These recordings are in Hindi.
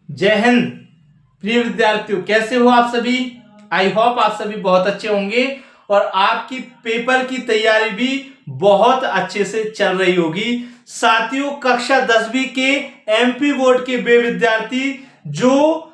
जय हिंद प्रिय विद्यार्थियों, कैसे हो आप सभी। आई होप आप सभी बहुत अच्छे होंगे और आपकी पेपर की तैयारी भी बहुत अच्छे से चल रही होगी। साथियों, कक्षा 10वीं के एमपी बोर्ड के वे विद्यार्थी जो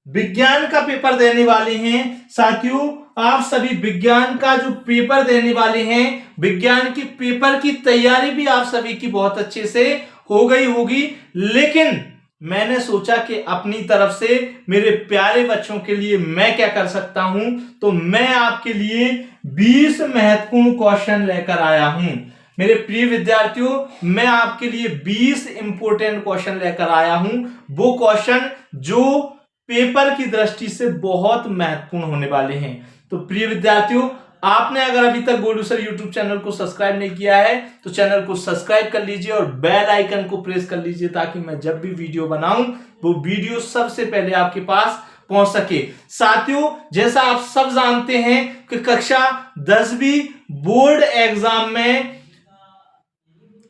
विज्ञान का पेपर देने वाले हैं। साथियों, आप सभी विज्ञान का जो पेपर देने वाले हैं, विज्ञान की पेपर की तैयारी भी आप सभी की बहुत अच्छे से हो गई होगी। लेकिन मैंने सोचा कि अपनी तरफ से मेरे प्यारे बच्चों के लिए मैं क्या कर सकता हूं, तो मैं आपके लिए 20 महत्वपूर्ण क्वेश्चन लेकर आया हूं। मेरे प्रिय विद्यार्थियों, मैं आपके लिए 20 इंपॉर्टेंट क्वेश्चन लेकर आया हूं। वो क्वेश्चन जो पेपर की दृष्टि से बहुत महत्वपूर्ण होने वाले हैं। तो प्रिय विद्यार्थियों, आपने अगर अभी तक गोलू सर यूट्यूब चैनल को सब्सक्राइब नहीं किया है तो चैनल को सब्सक्राइब कर लीजिए और बेल आइकन को प्रेस कर लीजिए ताकि मैं जब भी वीडियो बनाऊं वो वीडियो सबसे पहले आपके पास पहुंच सके। साथियों, जैसा आप सब जानते हैं कि कक्षा 10वीं बोर्ड एग्जाम में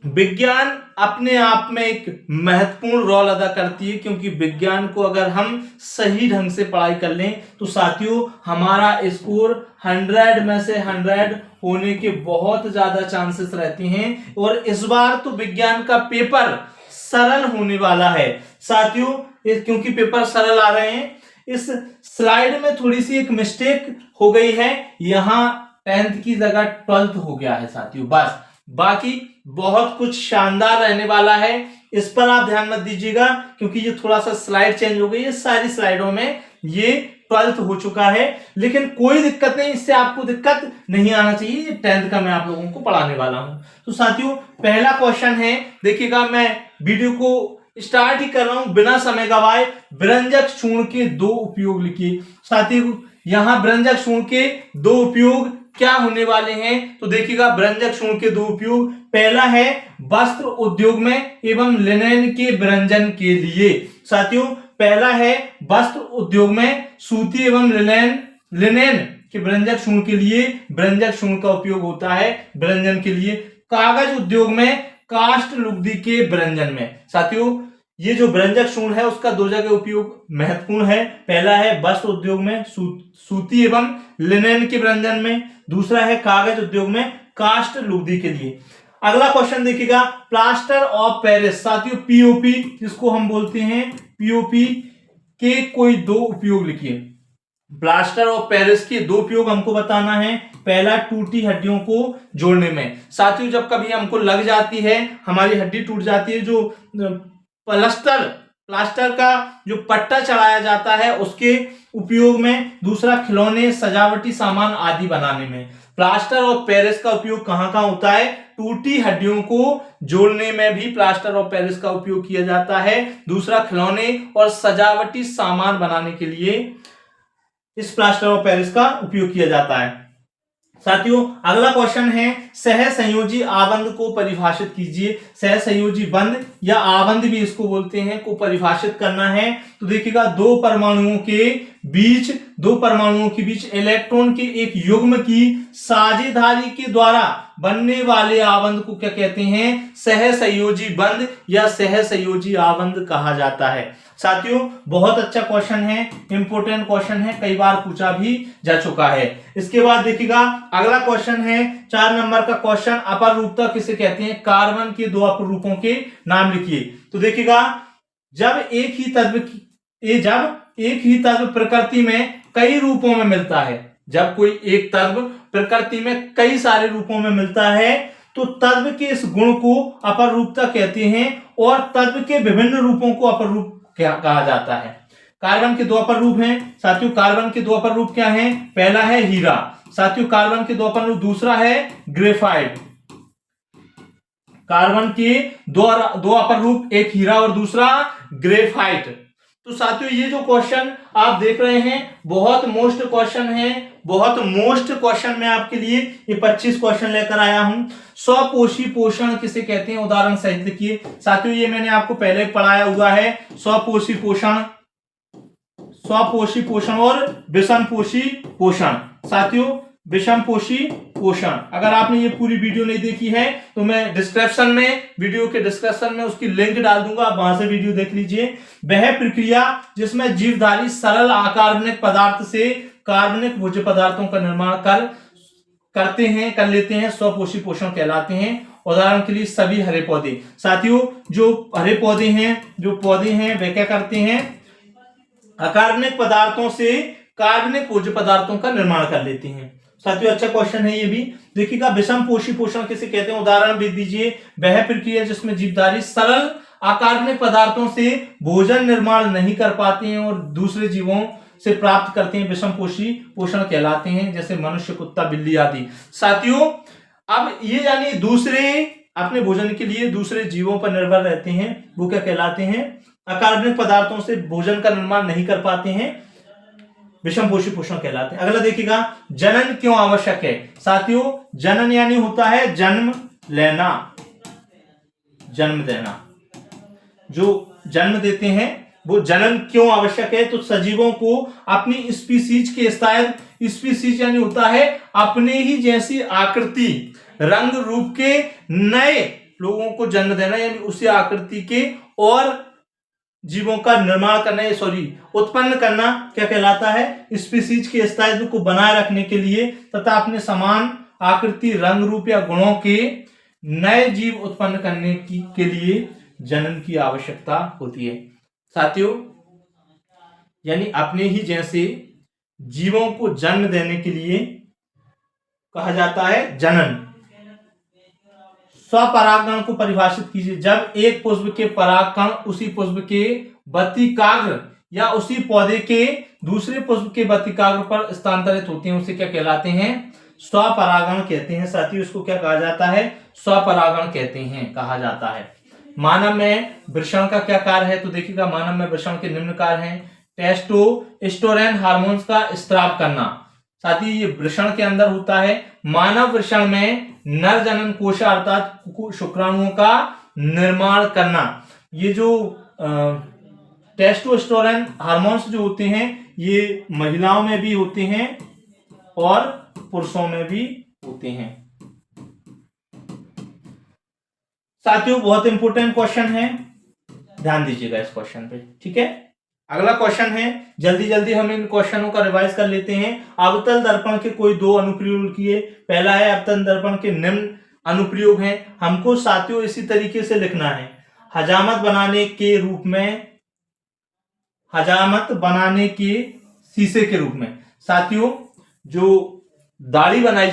विज्ञान अपने आप में एक महत्वपूर्ण रोल अदा करती है, क्योंकि विज्ञान को अगर हम सही ढंग से पढ़ाई कर लें तो साथियों हमारा स्कोर 100 में से 100 होने के बहुत ज्यादा चांसेस रहते हैं। और इस बार तो विज्ञान का पेपर सरल होने वाला है। साथियों, क्योंकि पेपर सरल आ रहे हैं, इस स्लाइड में थोड़ी सी एक मिस्टेक हो गई है, यहां 10th की जगह 12th हो गया है साथियों, बस। बाकी बहुत कुछ शानदार रहने वाला है, इस पर आप ध्यान मत दीजिएगा क्योंकि ये थोड़ा सा स्लाइड चेंज हो गई है। सारी स्लाइडों में ये 12th हो चुका है, लेकिन कोई दिक्कत नहीं, इससे आपको दिक्कत नहीं आना चाहिए। ये 10th का मैं आप लोगों को पढ़ाने वाला हूं। तो साथियों, पहला क्वेश्चन है, देखिएगा, मैं वीडियो को स्टार्ट ही कर रहा हूं बिना समय गवाए। व्यंजक चूर्ण के दो उपयोग लिखिए। साथियों, यहां व्यंजक चूर्ण के दो उपयोग क्या होने वाले हैं, तो देखिएगा, व्यंजक चूर्ण के दो उपयोग, पहला है वस्त्र उद्योग में एवं लिनेन के व्यंजन के लिए। साथियों, पहला है वस्त्र उद्योग में सूती एवं लिनेन के व्यंजक चूर्ण के लिए व्यंजक चूर्ण का उपयोग होता है व्यंजन के लिए। कागज उद्योग में काष्ठ लुगदी के व्यंजन में। साथियों, ये जो व्यंजक चूर्ण है उसका दो जगह उपयोग महत्वपूर्ण है। पहला है वस्त्र उद्योग में सूती एवं लिनेन के व्यंजन में, दूसरा है कागज उद्योग में काष्ठ लुगदी के लिए। अगला क्वेश्चन देखिएगा, प्लास्टर ऑफ पेरिस। साथियों, पीओपी जिसको हम बोलते हैं, पीओपी के कोई दो उपयोग लिखिए। प्लास्टर ऑफ पेरिस के दो उपयोग हमको बताना है। पहला, टूटी हड्डियों को जोड़ने में। साथियों, जब कभी हमको लग जाती है, हमारी हड्डी टूट जाती है, जो प्लास्टर का जो पट्टा चढ़ाया जाता है उसके उपयोग में। दूसरा, खिलौने सजावटी सामान आदि बनाने में। प्लास्टर ऑफ पेरिस का उपयोग कहां कहां होता है, टूटी हड्डियों को जोड़ने में भी प्लास्टर ऑफ पेरिस का उपयोग किया जाता है। दूसरा, खिलौने और सजावटी सामान बनाने के लिए इस प्लास्टर ऑफ पेरिस का उपयोग किया जाता है। साथियों, अगला क्वेश्चन है, सहसंयोजी आबंध को परिभाषित कीजिए। सहसंयोजी बंध या आबंध भी इसको बोलते हैं, को परिभाषित करना है। तो देखिएगा, दो परमाणुओं के बीच इलेक्ट्रॉन के एक युग्म की साझेदारी के द्वारा बनने वाले आबंध को क्या कहते हैं, सहसंयोजी बंध या सहसंयोजी आबंध कहा जाता है। साथियों, बहुत अच्छा क्वेश्चन है, इंपॉर्टेंट क्वेश्चन है, कई बार पूछा भी जा चुका है। इसके बाद देखिएगा, अगला क्वेश्जन है 4 नंबर का क्वेश्चन, अपर रूपता किसे कहते हैं, कार्बन के दो अपर रूपों के नाम लिखिए। तो देखिएगा, जब एक ही तत्व प्रकृति में कई रूपों में मिलता है, जब कोई एक तत्व प्रकृति में कई सारे रूपों में मिलता है तो तत्व के इस गुण को अपर रूपता कहते हैं और तत्व के विभिन्न रूपों को अपर रूप क्या कहा जाता है। कार्बन के दो अपर रूप हैं। साथियों, कार्बन के दो अपर रूप क्या हैं, पहला है हीरा। साथियों, कार्बन के दो अपर रूप, दूसरा है ग्रेफाइट। कार्बन के दो अपर रूप, एक हीरा और दूसरा ग्रेफाइट। तो साथियों, ये जो क्वेश्चन आप देख रहे हैं बहुत मोस्ट क्वेश्चन है, बहुत मोस्ट क्वेश्चन मैं आपके लिए ये 25 क्वेश्चन लेकर आया हूं। स्वपोषी पोषण किसे कहते हैं, उदाहरण सहित लिखिए। साथियों, ये मैंने आपको पहले पढ़ाया हुआ है, स्वपोषी पोषण और विषमपोषी पोषण। साथियों, विषमपोषी पोषण। अगर आपने ये पूरी वीडियो नहीं देखी है तो मैं वीडियो के डिस्क्रिप्शन में उसकी लिंक डाल दूंगा, आप वहां से वीडियो देख लीजिए। वह प्रक्रिया जिसमें जीवधारी सरल अकार्बनिक पदार्थ से कार्बनिक भोज्य पदार्थों का निर्माण कर लेते हैं, स्वपोषी पोषण कहलाते हैं। उदाहरण के लिए सभी हरे पौधे। साथियों, जो हरे पौधे हैं वे क्या करते हैं, अकार्बनिक पदार्थों से कार्बनिक भोज्य पदार्थों का निर्माण कर लेते हैं। साथियों, अच्छा क्वेश्चन है ये भी। देखिएगा, विषमपोषी पोषण किसे कहते हैं, उदाहरण भी दीजिए। वह प्रक्रिया जिसमें जीवधारी सरल अकार्बनिक पदार्थों से भोजन निर्माण नहीं कर पाते हैं और दूसरे जीवों से प्राप्त करते हैं, विषमपोषी पोषण कहलाते हैं, जैसे मनुष्य, कुत्ता, बिल्ली आदि। साथियों, अब ये यानी दूसरे अपने भोजन के लिए दूसरे जीवों पर निर्भर रहते हैं, वो क्या कहलाते हैं, अकार्बनिक पदार्थों से भोजन का निर्माण नहीं कर पाते हैं, विषमपोषी पोषण कहलाते हैं। अगला देखिएगा, जनन क्यों आवश्यक है। साथियों, जनन यानी होता है जन्म लेना, जन्म देना। जो जन्म देते हैं वो जनन क्यों आवश्यक है, तो सजीवों को अपनी स्पीसीज के स्पीसीज यानी होता है अपने ही जैसी आकृति, रंग रूप के नए लोगों को जन्म देना, यानी उसी आकृति के और जीवों का निर्माण करना, उत्पन्न करना क्या कहलाता है, स्पीसीज के स्थायित्व को बनाए रखने के लिए तथा अपने समान आकृति, रंग रूप या गुणों के नए जीव उत्पन्न करने के लिए जनन की आवश्यकता होती है। साथियों, यानी अपने ही जैसे जीवों को जन्म देने के लिए कहा जाता है जनन। स्वपरागण को परिभाषित कीजिए। जब एक पुष्प के परागकण उसी पुष्प के बतिकाग्र या उसी पौधे के दूसरे पुष्प के बतिकाग्र पर स्थानांतरित होते हैं, उसे क्या कहलाते हैं, स्वपरागण कहते हैं। साथियों, इसको क्या कहा जाता है, स्वपरागण कहते हैं, कहा जाता है। मानव में वृषण का क्या कार्य है, तो देखिएगा, मानव में वृषण के निम्न कार्य हैं। टेस्टोस्टेरोन हार्मोन्स का स्त्राव करना। साथ ही ये वृषण के अंदर होता है। मानव वृषण में नर जनन कोशा अर्थात शुक्राणुओं का निर्माण करना। ये जो टेस्टोस्टेरोन हार्मोन्स जो होते हैं ये महिलाओं में भी होते हैं और पुरुषों में भी होते हैं। साथियों, बहुत इंपॉर्टेंट क्वेश्चन है, ध्यान दीजिएगा इस क्वेश्चन पे, ठीक है। अगला क्वेश्चन है, जल्दी जल्दी हम इन क्वेश्चनों का रिवाइज कर लेते हैं। अवतल दर्पण के कोई दो अनुप्रयोग लिखिए। पहला है, अवतल दर्पण के निम्न अनुप्रयोग हैं। हमको साथियों इसी तरीके से लिखना है, हजामत बनाने के रूप में, हजामत बनाने के शीशे के रूप में। साथियों, जो दाढ़ी बनाई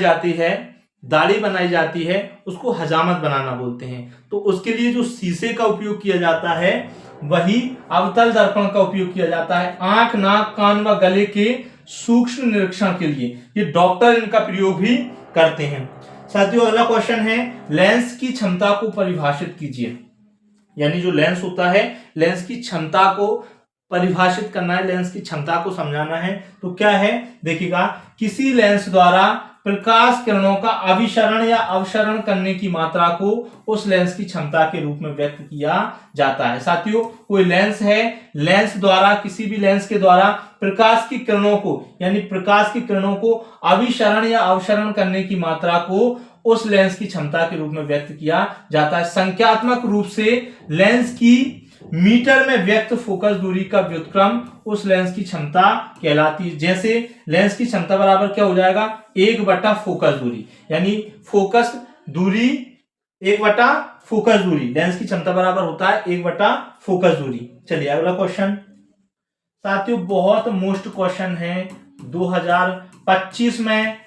जाती है उसको हजामत बनाना बोलते हैं। तो उसके लिए जो शीशे का उपयोग किया जाता है वही अवतल दर्पण का उपयोग किया जाता है, आंख, नाक, कान व गले के सूक्ष्म निरीक्षण के लिए। ये डॉक्टर इनका प्रयोग भी करते हैं। साथियों, अगला क्वेश्चन है, लेंस की क्षमता को परिभाषित कीजिए। यानी जो लेंस होता है, लेंस की क्षमता को परिभाषित करना है, लेंस की क्षमता को समझाना है। तो क्या है, देखिएगा, किसी लेंस द्वारा प्रकाश किरणों का अभिसरण या अवसरण करने की मात्रा को उस लेंस की क्षमता के रूप में व्यक्त किया जाता है। साथियों, कोई लेंस है, लेंस द्वारा, किसी भी लेंस के द्वारा प्रकाश की किरणों को, यानी प्रकाश की किरणों को अभिसरण या अवसरण करने की मात्रा को उस लेंस की क्षमता के रूप में व्यक्त किया जाता है। संख्यात्मक रूप से लेंस की मीटर में व्यक्त फोकस दूरी का व्युत्क्रम उस लेंस की क्षमता कहलाती है। जैसे लेंस की क्षमता बराबर क्या हो जाएगा, 1/फोकस दूरी, यानी फोकस दूरी 1/फोकस दूरी, लेंस की क्षमता बराबर होता है 1/फोकस दूरी। चलिए अगला क्वेश्चन। साथियों, बहुत मोस्ट क्वेश्चन है, 2025 में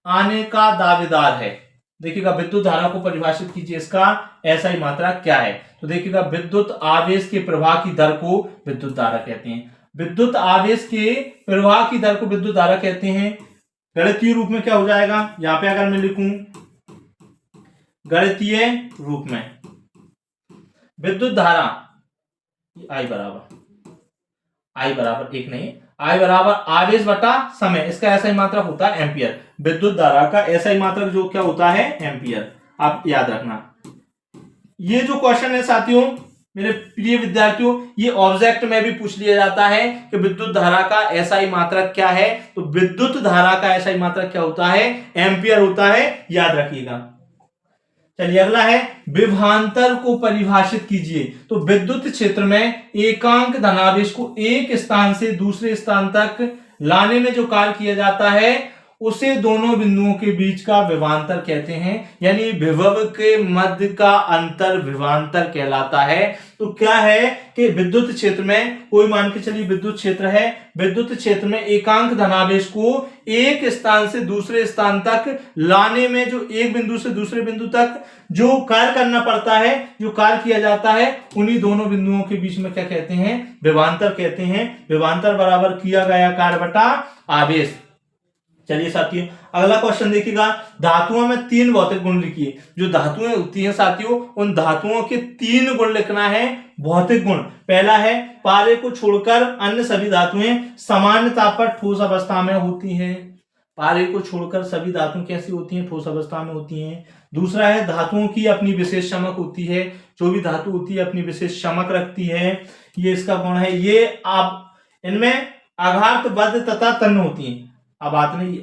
आने का दावेदार है। देखिएगा, विद्युत धारा को परिभाषित कीजिए, इसका एसआई मात्रा क्या है। तो देखिएगा, विद्युत आवेश के प्रवाह की दर को विद्युत धारा कहते हैं। विद्युत आवेश के प्रवाह की दर को विद्युत धारा कहते हैं। गणितीय रूप में क्या हो जाएगा, यहां पे अगर मैं लिखूं गणितीय रूप में, विद्युत धारा I बराबर एक नहीं, I बराबर आवेश बटा समय, इसका ऐसा ही मात्रक होता है एम्पियर। विद्युत धारा का ऐसा ही मात्रक जो क्या होता है, एम्पियर, आप याद रखना। ये जो क्वेश्चन है साथियों, मेरे प्रिय विद्यार्थियों, ये ऑब्जेक्ट में भी पूछ लिया जाता है कि विद्युत धारा का एसआई मात्रक क्या है। तो विद्युत धारा का एसआई मात्रक क्या होता है, एम्पियर होता है, याद रखिएगा। चलिए अगला है विभवांतर को परिभाषित कीजिए। तो विद्युत क्षेत्र में एकांक धनावेश को एक स्थान से दूसरे स्थान तक लाने में जो कार्य किया जाता है उसे दोनों बिंदुओं के बीच का विभवांतर कहते हैं, यानी विभव के मध्य का अंतर विभवांतर कहलाता है। तो क्या है कि विद्युत क्षेत्र में कोई मान के चलिए विद्युत क्षेत्र है, विद्युत क्षेत्र में एकांक धनावेश को एक स्थान से दूसरे स्थान तक लाने में जो एक बिंदु से दूसरे बिंदु तक जो कार्य करना पड़ता है, जो कार्य किया जाता है, उन्हीं दोनों बिंदुओं के बीच में क्या कहते हैं, विभवांतर कहते हैं। विभवांतर बराबर किया गया कार्य बटा आवेश। चलिए साथियों अगला क्वेश्चन देखिएगा, धातुओं में 3 भौतिक गुण लिखिए। जो धातुएं होती हैं साथियों, उन धातुओं के 3 गुण लिखना है, भौतिक गुण। पहला है पारे को छोड़कर अन्य सभी धातुएं सामान्य ताप पर ठोस अवस्था में होती हैं। पारे को छोड़कर सभी धातुएं कैसी होती हैं, ठोस अवस्था में होती हैं। दूसरा है धातुओं की अपनी विशेष चमक होती है, जो भी धातु होती है अपनी विशेष चमक रखती है, ये इसका गुण है। ये आप इनमें आघात बद्ध तथा तन्य होती है, आघात नहीं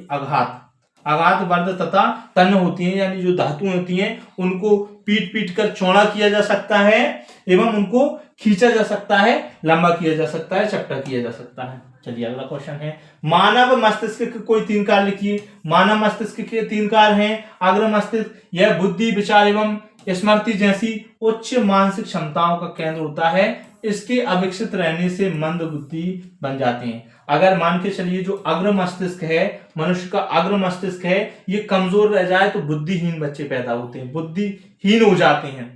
आघात वर्ध तथा तन्य होती हैं, यानी जो धातुएं होती हैं उनको पीट पीट कर चौड़ा किया जा सकता है एवं उनको खींचा जा सकता है, लंबा किया जा सकता है, चपटा किया जा सकता है। चलिए अगला क्वेश्चन है, मानव मस्तिष्क के कोई 3 कार्य लिखिए। मानव मस्तिष्क के 3 कार्य हैं। अग्र मस्तिष्क, यह बुद्धि विचार एवं स्मृति जैसी उच्च मानसिक क्षमताओं का केंद्र होता है। इसके अविकसित रहने से मंद बुद्धि बन जाते हैं। अगर मान के चलिए जो अग्र मस्तिष्क है, मनुष्य का अग्र मस्तिष्क है, ये कमजोर रह जाए तो बुद्धिहीन बच्चे पैदा होते हैं, बुद्धिहीन हो जाते हैं।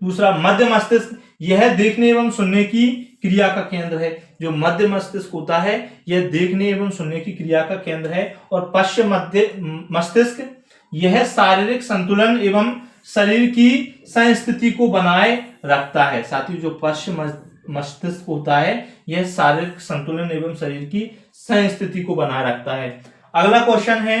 दूसरा मध्य मस्तिष्क, यह देखने एवं सुनने की क्रिया का केंद्र है। जो मध्य मस्तिष्क होता है यह देखने एवं सुनने की क्रिया का केंद्र है। और पश्चिम मध्य मस्तिष्क, यह शारीरिक संतुलन एवं शरीर की संस्थिति को बनाए रखता है। साथियों जो पश्चिम मस्तिष्क होता है यह शारीरिक संतुलन एवं शरीर की संस्थिति को बनाए रखता है। अगला क्वेश्चन है,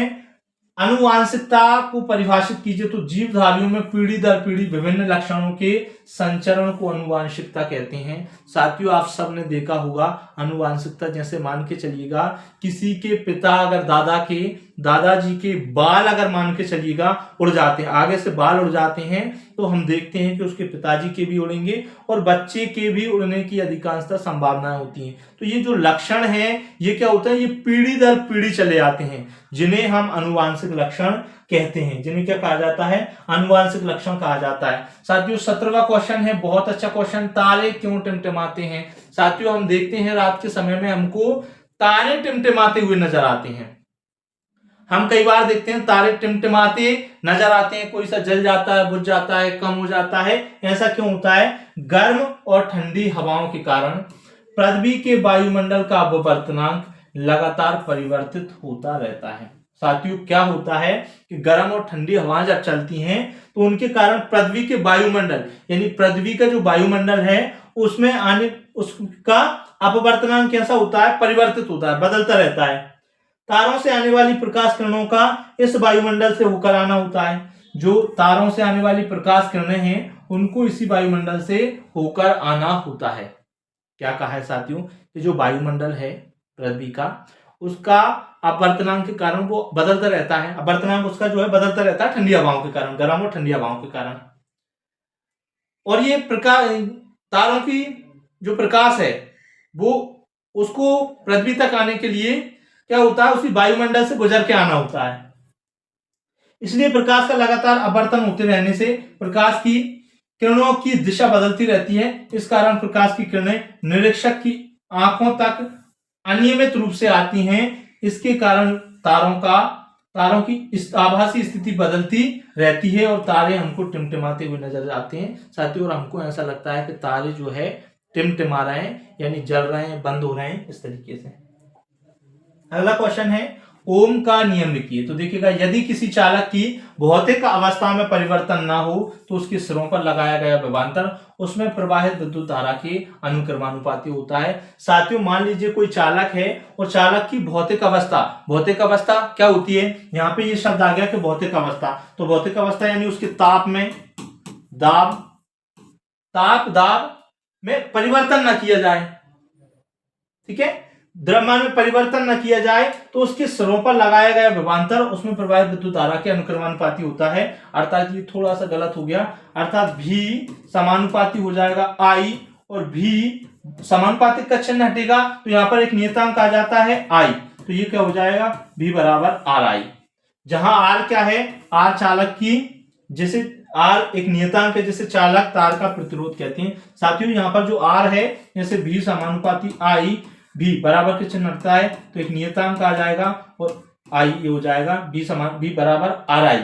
आनुवांशिकता को परिभाषित कीजिए। तो जीवधारियों में पीढ़ी दर पीढ़ी विभिन्न लक्षणों के संचरण को आनुवांशिकता कहते हैं। साथियों आप सबने देखा होगा आनुवांशिकता, जैसे मान के चलिएगा किसी के पिता अगर दादाजी के बाल अगर मान के चलिएगा उड़ जाते हैं, आगे से बाल उड़ जाते हैं, तो हम देखते हैं कि उसके पिताजी के भी उड़ेंगे और बच्चे के भी उड़ने की अधिकांशतः संभावनाएं होती हैं। तो ये जो लक्षण है ये क्या होता है, ये पीढ़ी दर पीढ़ी चले आते हैं, जिन्हें हम आनुवांशिक लक्षण कहते हैं, जिन्हें क्या कहा जाता है, आनुवांशिक लक्षण कहा जाता है। साथियों 17वां क्वेश्चन है, बहुत अच्छा क्वेश्चन, तारे क्यों टिमटिमाते हैं। साथियों हम देखते हैं रात के समय में हमको तारे टिमटिमाते हुए नजर आते हैं। हम कई बार देखते हैं तारे टिमटिमाते नजर आते हैं, कोई सा जल जाता है, बुझ जाता है, कम हो जाता है। ऐसा क्यों होता है, गर्म और ठंडी हवाओं के कारण पृथ्वी के वायुमंडल का अपवर्तनांक लगातार परिवर्तित होता रहता है। साथियों क्या होता है कि गर्म और ठंडी हवाएं जब चलती हैं तो उनके कारण पृथ्वी के वायुमंडल, यानी पृथ्वी का जो वायुमंडल है उसमें आने उसका अपवर्तनांक कैसा होता है, परिवर्तित होता है, बदलता रहता है। तारों से आने वाली प्रकाश किरणों का इस वायुमंडल से होकर आना होता है। जो तारों से आने वाली प्रकाश किरणें हैं उनको इसी वायुमंडल से होकर आना होता है। क्या कहा है साथियों कि जो वायुमंडल है पृथ्वी का, उसका अपवर्तनांक के कारण वो बदलता रहता है। अपवर्तनांक उसका जो है बदलता रहता है ठंडी हवाओं के कारण, गर्म और ठंडी हवाओं के कारण। और ये प्रकाश, तारों की जो प्रकाश है वो उसको पृथ्वी तक आने के लिए क्या होता है, उसी वायुमंडल से गुजर के आना होता है। इसलिए प्रकाश का लगातार अपवर्तन होते रहने से प्रकाश की किरणों की दिशा बदलती रहती है। इस कारण प्रकाश की किरणें निरीक्षक की आंखों तक अनियमित रूप से आती हैं। इसके कारण तारों की आभासी स्थिति बदलती रहती है और तारे हमको टिमटिमाते हुए नजर आते हैं साथियों। और हमको ऐसा लगता है कि तारे जो है टिमटिमा रहे हैं, यानी जल रहे हैं, बंद हो रहे हैं, इस तरीके से। अगला क्वेश्चन है, ओम का नियम लिखिए। तो देखिएगा, यदि किसी चालक की भौतिक अवस्था में परिवर्तन ना हो तो उसके सिरों पर लगाया गया विभवांतर उसमें प्रवाहित विद्युत धारा के अनुक्रमानुपाती होता है। साथियों मान लीजिए कोई चालक है और चालक की भौतिक अवस्था क्या होती है, यहाँ पे ये शब्द आ गया कि भौतिक अवस्था। तो भौतिक अवस्था यानी उसके ताप में दाब, ताप दाब में परिवर्तन न किया जाए, ठीक है, द्रव्यमान में परिवर्तन न किया जाए तो उसके सिरों पर लगाया गया विभवांतर उसमें प्रवाहित विद्युत धारा के अनुक्रमानुपाती होता है। अर्थात ये थोड़ा सा गलत हो गया, अर्थात V समानुपाती हो जाएगा I और V समानुपातिक का चिन्ह हटेगा तो यहां पर एक नियतांक आ जाता है I, तो ये क्या हो जाएगा V बराबर RI, जहां R क्या है, R चालक की, जैसे R एक नियतांक है जिसे चालक तार का प्रतिरोध कहते हैं। साथियों यहाँ पर जो R है जैसे V समानुपाती I, V बराबर के चिन्ह रखता है तो एक नियतांक आ जाएगा और I ये हो जाएगा V बराबर RI।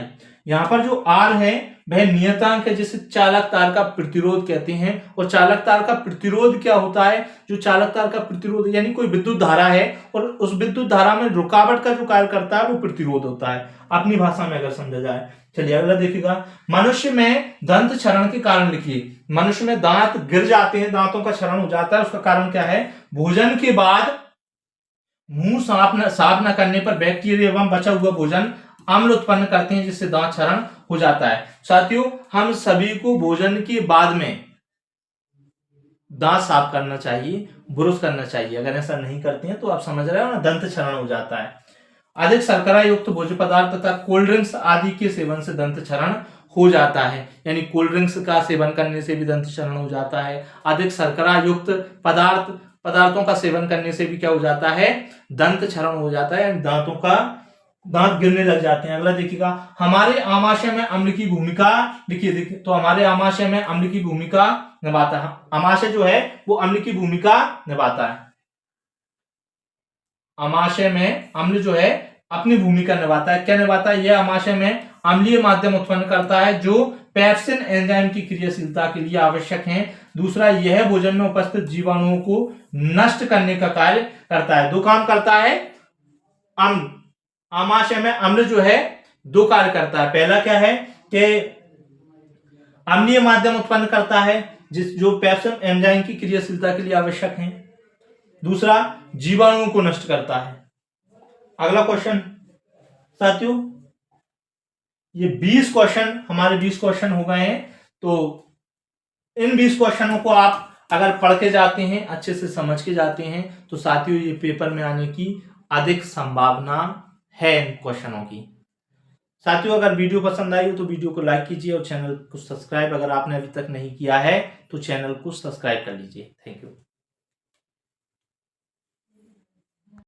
यहाँ पर जो R है वह नियतांक है जिसे चालक तार का प्रतिरोध कहते हैं। और चालक तार का प्रतिरोध क्या होता है, जो चालक तार का प्रतिरोध यानी कोई विद्युत धारा है और उस विद्युत धारा में रुकावट का जो कार्य करता है वो प्रतिरोध होता है, अपनी भाषा में अगर समझा जाए। चलिए अगला देखिएगा, मनुष्य में दंत क्षरण के कारण लिखिए। मनुष्य में दांत गिर जाते हैं, दांतों का क्षरण हो जाता है, उसका कारण क्या है, भोजन के बाद मुंह साफ न करने पर बैक्टीरिया एवं बचा हुआ भोजन अम्ल उत्पन्न करते हैं जिससे दांत क्षरण हो जाता है। साथियों हम सभी को भोजन के बाद में दांत साफ करना चाहिए, ब्रश करना चाहिए, अगर ऐसा नहीं करते हैं तो आप समझ रहे हो ना, दंत क्षरण हो जाता है। अधिक शर्करा युक्त भोज्य पदार्थ तथा कोल्ड ड्रिंक्स आदि के सेवन से दंत क्षरण हो जाता है, यानी कोल्ड ड्रिंक्स का सेवन करने से भी दंत क्षरण हो जाता है। अधिक शर्करा युक्त पदार्थों का सेवन करने से भी क्या हो जाता है, दंत क्षरण हो जाता है, दांत गिरने लग जाते हैं। अगला देखिएगा, हमारे आमाशय में अम्ल की भूमिका लिखिए। देखिए तो हमारे आमाशय में अम्ल की भूमिका निभाता है, आमाशय जो है वो अम्ल की भूमिका निभाता है। आमाशय में अम्ल जो है अपनी भूमिका निभाता है, क्या निभाता है, यह आमाशय में अम्लीय माध्यम उत्पन्न करता है जो पेप्सिन एंजाइम की क्रियाशीलता के लिए आवश्यक है। दूसरा, यह भोजन में उपस्थित जीवाणुओं को नष्ट करने का कार्य करता है। दो काम करता है अम्ल, आमाशय में अम्ल जो है दो कार्य करता है। पहला क्या है कि अम्लीय माध्यम उत्पन्न करता है जो पेप्सिन एंजाइम की क्रियाशीलता के लिए आवश्यक है। दूसरा, जीवाणुओं को नष्ट करता है। अगला क्वेश्चन साथियों, ये 20 क्वेश्चन हमारे 20 क्वेश्चन हो गए हैं, तो इन 20 क्वेश्चनों को आप अगर पढ़ के जाते हैं, अच्छे से समझ के जाते हैं, तो साथियों ये पेपर में आने की अधिक संभावना है इन क्वेश्चनों की। साथियों अगर वीडियो पसंद आई हो तो वीडियो को लाइक कीजिए और चैनल को सब्सक्राइब अगर आपने अभी तक नहीं किया है तो चैनल को सब्सक्राइब कर लीजिए। Thank you.